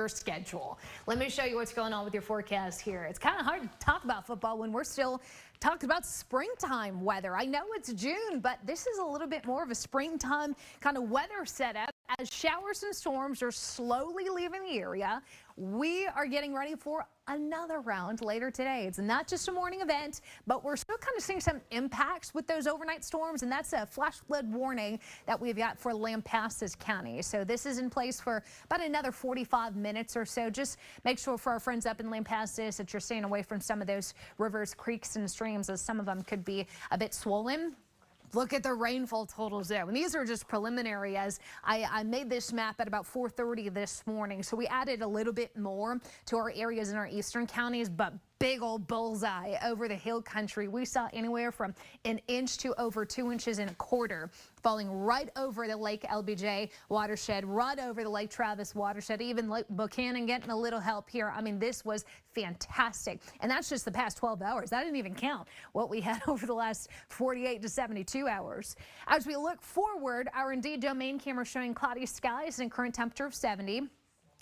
your schedule. Let me show you what's going on with your forecast here. It's kind of hard to talk about football when we're still talking about springtime weather. I know it's June, but this is a little bit more of a springtime kind of weather setup. As showers and storms are slowly leaving the area, we are getting ready for another round later today. It's not just a morning event, but we're still kind of seeing some impacts with those overnight storms, and that's a flash flood warning that we've got for Lampasas County. So this is in place for about another 45 minutes or so. Just make sure for our friends up in Lampasas that you're staying away from some of those rivers, creeks, and streams, as some of them could be a bit swollen. Look at the rainfall totals there. And these are just preliminary, as I made this map at about 4:30 this morning. So we added a little bit more to our areas in our eastern counties, but big old bullseye over the hill country. We saw anywhere from an inch to over 2 inches and a quarter falling right over the Lake LBJ watershed, right over the Lake Travis watershed, even Lake Buchanan getting a little help here. I mean, this was fantastic. And that's just the past 12 hours. That didn't even count what we had over the last 48 to 72 hours. As we look forward, our Indeed domain camera showing cloudy skies and current temperature of 70.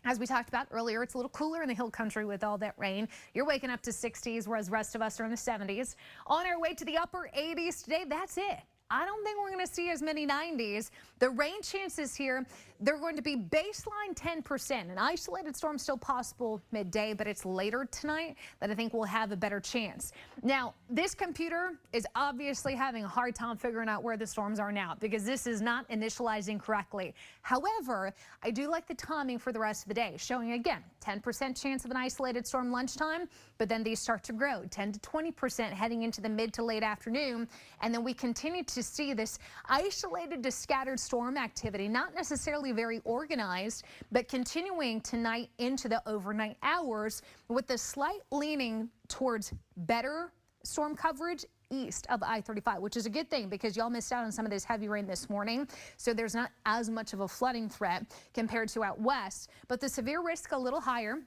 As we talked about earlier, it's a little cooler in the hill country with all that rain. You're waking up to 60s, whereas the rest of us are in the 70s. On our way to the upper 80s today, that's it. I don't think we're going to see as many 90s. The rain chances here, they're going to be baseline 10%. An isolated storm still possible midday, but it's later tonight that I think we'll have a better chance. Now, this computer is obviously having a hard time figuring out where the storms are now, because this is not initializing correctly. However, I do like the timing for the rest of the day, showing again 10% chance of an isolated storm lunchtime, but then these start to grow 10 to 20% heading into the mid to late afternoon, and then we continue to see this isolated to scattered storm activity, not necessarily very organized, but continuing tonight into the overnight hours, with the slight leaning towards better storm coverage east of I-35, which is a good thing because y'all missed out on some of this heavy rain this morning. So there's not as much of a flooding threat compared to out west, but the severe risk a little higher.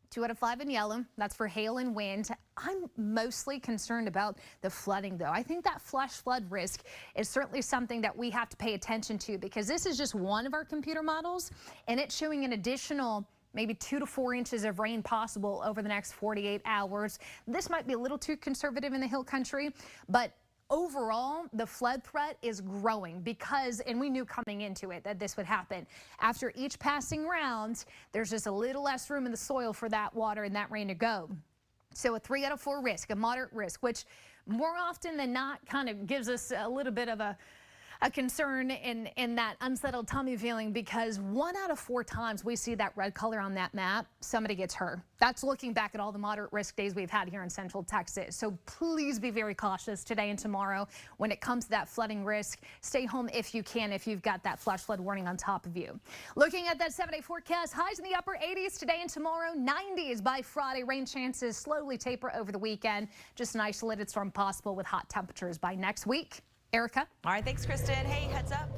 2 out of 5 in yellow. That's for hail and wind. I'm mostly concerned about the flooding, though. I think that flash flood risk is certainly something that we have to pay attention to, because this is just one of our computer models, and it's showing an additional maybe 2 to 4 inches of rain possible over the next 48 hours. This might be a little too conservative in the hill country, but overall, the flood threat is growing because, and we knew coming into it that this would happen. After each passing round, there's just a little less room in the soil for that water and that rain to go. So a 3 out of 4 risk, a moderate risk, which more often than not kind of gives us a little bit of a concern in that unsettled tummy feeling, because 1 out of 4 times we see that red color on that map, somebody gets hurt. That's looking back at all the moderate risk days we've had here in Central Texas. So please be very cautious today and tomorrow when it comes to that flooding risk. Stay home if you can, if you've got that flash flood warning on top of you. Looking at that 7-day forecast, highs in the upper 80s today and tomorrow, 90s by Friday. Rain chances slowly taper over the weekend. Just an isolated storm possible with hot temperatures by next week. Erica. All right, thanks, Kristen. Hey, heads up.